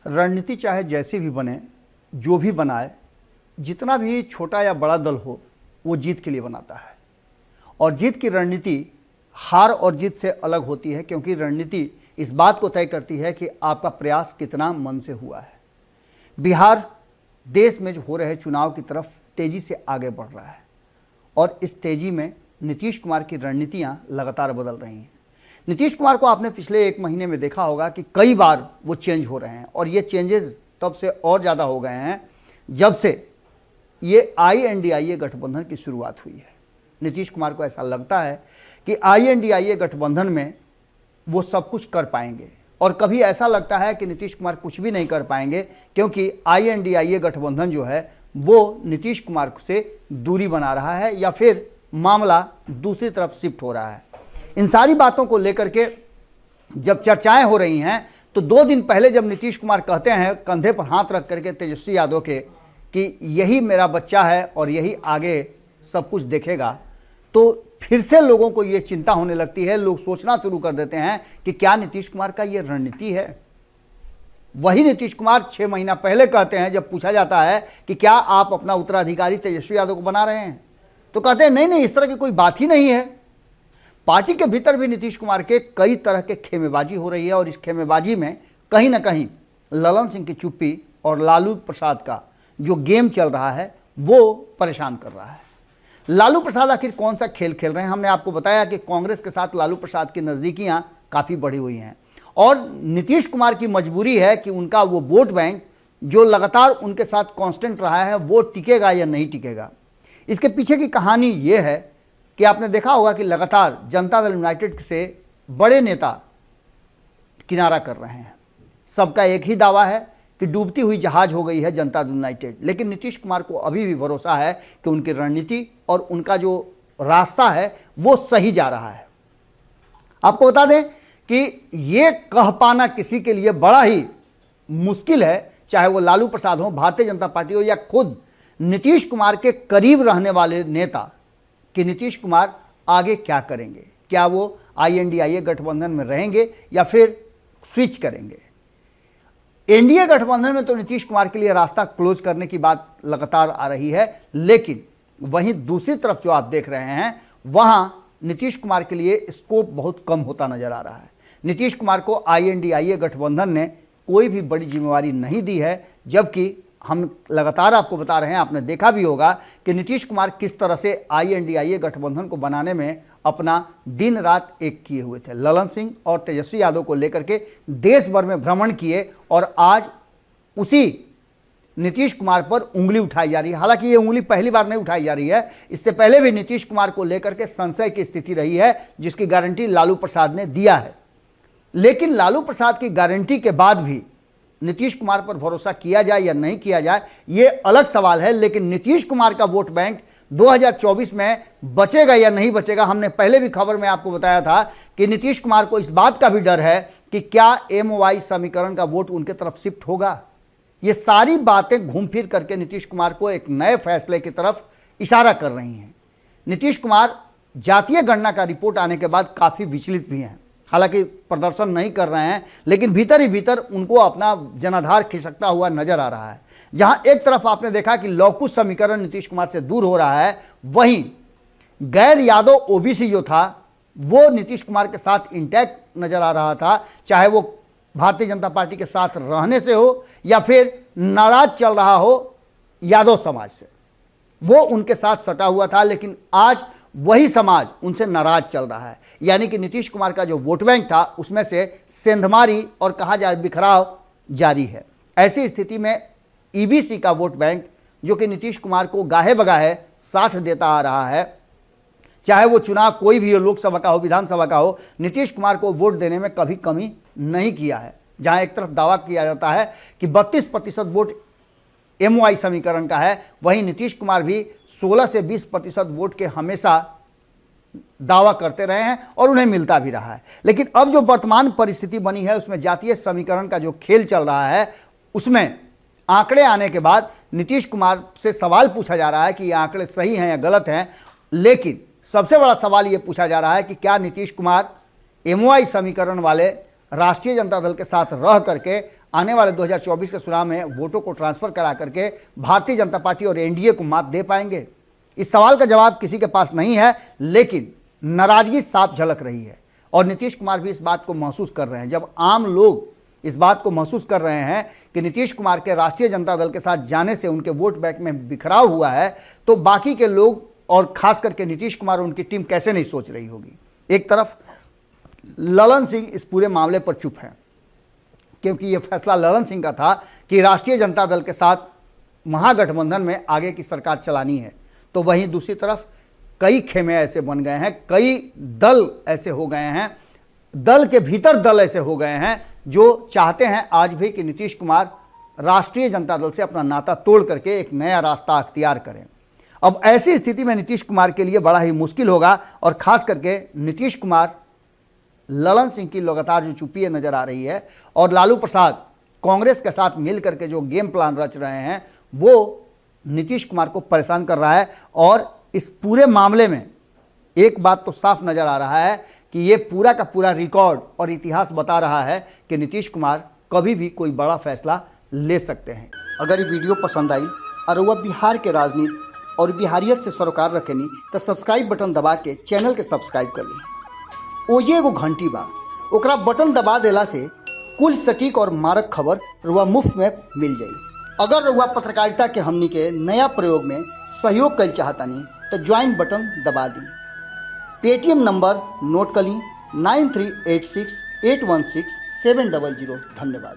रणनीति चाहे जैसी भी बने, जो भी बनाए, जितना भी छोटा या बड़ा दल हो, वो जीत के लिए बनाता है। और जीत की रणनीति हार और जीत से अलग होती है, क्योंकि रणनीति इस बात को तय करती है कि आपका प्रयास कितना मन से हुआ है। बिहार देश में जो हो रहे चुनाव की तरफ तेजी से आगे बढ़ रहा है और इस तेजी में नीतीश कुमार की रणनीतियां लगातार बदल रही हैं। नीतीश कुमार को आपने पिछले एक महीने में देखा होगा कि कई बार वो चेंज हो रहे हैं और ये चेंजेस तब से और ज़्यादा हो गए हैं जब से ये INDIA गठबंधन की शुरुआत हुई है। नीतीश कुमार को ऐसा लगता है कि INDIA गठबंधन में वो सब कुछ कर पाएंगे और कभी ऐसा लगता है कि नीतीश कुमार कुछ भी नहीं कर पाएंगे, क्योंकि INDIA गठबंधन जो है वो नीतीश कुमार से दूरी बना रहा है या फिर मामला दूसरी तरफ शिफ्ट हो रहा है। इन सारी बातों को लेकर के जब चर्चाएं हो रही हैं तो 2 दिन पहले जब नीतीश कुमार कहते हैं कंधे पर हाथ रख करके तेजस्वी यादव के कि यही मेरा बच्चा है और यही आगे सब कुछ देखेगा, तो फिर से लोगों को ये चिंता होने लगती है। लोग सोचना शुरू कर देते हैं कि क्या नीतीश कुमार का ये रणनीति है। वही नीतीश कुमार 6 महीना पहले कहते हैं, जब पूछा जाता है कि क्या आप अपना उत्तराधिकारी तेजस्वी यादव को बना रहे हैं, तो कहते हैं नहीं, इस तरह की कोई बात ही नहीं है। पार्टी के भीतर भी नीतीश कुमार के कई तरह के खेमेबाजी हो रही है और इस खेमेबाजी में कहीं ना कहीं ललन सिंह की चुप्पी और लालू प्रसाद का जो गेम चल रहा है वो परेशान कर रहा है। लालू प्रसाद आखिर कौन सा खेल खेल रहे हैं? हमने आपको बताया कि कांग्रेस के साथ लालू प्रसाद की नज़दीकियां काफ़ी बढ़ी हुई हैं और नीतीश कुमार की मजबूरी है कि उनका वो वोट बैंक जो लगातार उनके साथ कांस्टेंट रहा है वो टिकेगा या नहीं टिकेगा। इसके पीछे की कहानी ये है कि आपने देखा होगा कि लगातार जनता दल यूनाइटेड से बड़े नेता किनारा कर रहे हैं। सबका एक ही दावा है कि डूबती हुई जहाज हो गई है जनता दल यूनाइटेड, लेकिन नीतीश कुमार को अभी भी भरोसा है कि उनकी रणनीति और उनका जो रास्ता है वो सही जा रहा है। आपको बता दें कि ये कह पाना किसी के लिए बड़ा ही मुश्किल है, चाहे वो लालू प्रसाद हो, भारतीय जनता पार्टी हो या खुद नीतीश कुमार के करीब रहने वाले नेता, कि नीतीश कुमार आगे क्या करेंगे। क्या वो INDIA गठबंधन में रहेंगे या फिर स्विच करेंगे। NDA गठबंधन में तो नीतीश कुमार के लिए रास्ता क्लोज करने की बात लगातार आ रही है, लेकिन वहीं दूसरी तरफ जो आप देख रहे हैं वहां नीतीश कुमार के लिए स्कोप बहुत कम होता नजर आ रहा है। नीतीश कुमार को INDIA गठबंधन ने कोई भी बड़ी जिम्मेवारी नहीं दी है, जबकि हम लगातार आपको बता रहे हैं, आपने देखा भी होगा कि नीतीश कुमार किस तरह से INDIA गठबंधन को बनाने में अपना दिन रात एक किए हुए थे। ललन सिंह और तेजस्वी यादव को लेकर के देश भर में भ्रमण किए और आज उसी नीतीश कुमार पर उंगली उठाई जा रही है। हालांकि ये उंगली पहली बार नहीं उठाई जा रही है, इससे पहले भी नीतीश कुमार को लेकर के संशय की स्थिति रही है, जिसकी गारंटी लालू प्रसाद ने दिया है। लेकिन लालू प्रसाद की गारंटी के बाद भी नीतीश कुमार पर भरोसा किया जाए या नहीं किया जाए ये अलग सवाल है। लेकिन नीतीश कुमार का वोट बैंक 2024 में बचेगा या नहीं बचेगा, हमने पहले भी खबर में आपको बताया था कि नीतीश कुमार को इस बात का भी डर है कि क्या MOI समीकरण का वोट उनके तरफ शिफ्ट होगा। ये सारी बातें घूम फिर करके नीतीश कुमार को एक नए फैसले की तरफ इशारा कर रही हैं। नीतीश कुमार जातीय गणना का रिपोर्ट आने के बाद काफ़ी विचलित भी हैं। हालांकि प्रदर्शन नहीं कर रहे हैं, लेकिन भीतर ही भीतर उनको अपना जनाधार खिसकता हुआ नजर आ रहा है। जहां एक तरफ आपने देखा कि लौकुश समीकरण नीतीश कुमार से दूर हो रहा है, वहीं गैर यादव OBC जो था वो नीतीश कुमार के साथ इंटैक्ट नजर आ रहा था, चाहे वो भारतीय जनता पार्टी के साथ रहने से हो या फिर नाराज चल रहा हो यादव समाज से, वो उनके साथ सटा हुआ था। लेकिन आज वही समाज उनसे नाराज चल रहा है, यानी कि नीतीश कुमार का जो वोट बैंक था उसमें से सेंधमारी और कहा जाए बिखराव जारी है। ऐसी स्थिति में EBC का वोट बैंक जो कि नीतीश कुमार को गाहे बगाहे साथ देता आ रहा है, चाहे वो चुनाव कोई भी हो, लोकसभा का हो, विधानसभा का हो, नीतीश कुमार को वोट देने में कभी कमी नहीं किया है। जहां एक तरफ दावा किया जाता है कि 32% वोट MOI समीकरण का है, वहीं नीतीश कुमार भी 16 से 20% वोट के हमेशा दावा करते रहे हैं और उन्हें मिलता भी रहा है। लेकिन अब जो वर्तमान परिस्थिति बनी है उसमें जातीय समीकरण का जो खेल चल रहा है, उसमें आंकड़े आने के बाद नीतीश कुमार से सवाल पूछा जा रहा है कि ये आंकड़े सही हैं या गलत हैं। लेकिन सबसे बड़ा सवाल ये पूछा जा रहा है कि क्या नीतीश कुमार MOI समीकरण वाले राष्ट्रीय जनता दल के साथ रह करके आने वाले 2024 के चुनाव में वोटों को ट्रांसफर करा करके भारतीय जनता पार्टी और एनडीए को मात दे पाएंगे? इस सवाल का जवाब किसी के पास नहीं है, लेकिन नाराजगी साफ झलक रही है और नीतीश कुमार भी इस बात को महसूस कर रहे हैं। जब आम लोग इस बात को महसूस कर रहे हैं कि नीतीश कुमार के राष्ट्रीय जनता दल के साथ जाने से उनके वोट बैंक में बिखराव हुआ है, तो बाकी के लोग और खास करके नीतीश कुमार और उनकी टीम कैसे नहीं सोच रही होगी। एक तरफ ललन सिंह इस पूरे मामले पर चुप हैं, क्योंकि यह फैसला ललन सिंह का था कि राष्ट्रीय जनता दल के साथ महागठबंधन में आगे की सरकार चलानी है। तो वहीं दूसरी तरफ कई खेमे ऐसे बन गए हैं, कई दल ऐसे हो गए हैं, दल के भीतर दल ऐसे हो गए हैं जो चाहते हैं आज भी कि नीतीश कुमार राष्ट्रीय जनता दल से अपना नाता तोड़ करके एक नया रास्ता अख्तियार करें। अब ऐसी स्थिति में नीतीश कुमार के लिए बड़ा ही मुश्किल होगा और खास करके नीतीश कुमार, ललन सिंह की लगातार जो चुप्पी नजर आ रही है और लालू प्रसाद कांग्रेस के साथ मिल करके जो गेम प्लान रच रहे हैं वो नीतीश कुमार को परेशान कर रहा है। और इस पूरे मामले में एक बात तो साफ नजर आ रहा है कि ये पूरा का पूरा रिकॉर्ड और इतिहास बता रहा है कि नीतीश कुमार कभी भी कोई बड़ा फैसला ले सकते हैं। अगर ये वीडियो पसंद आई और वह बिहार के राजनीति और बिहारियत से सरोकार रखेनी तो सब्सक्राइब बटन दबा के चैनल के सब्सक्राइब कर ली। ओजे एगो घंटी बा, ओकरा बटन दबा देला से कुल सटीक और मारक खबर रुआ मुफ्त में मिल जाई। अगर रुआ पत्रकारिता के हमनी के नया प्रयोग में सहयोग कर चाहतानी तो ज्वाइन बटन दबा दी। पेटीएम नंबर नोट कर ली 9386816700। धन्यवाद।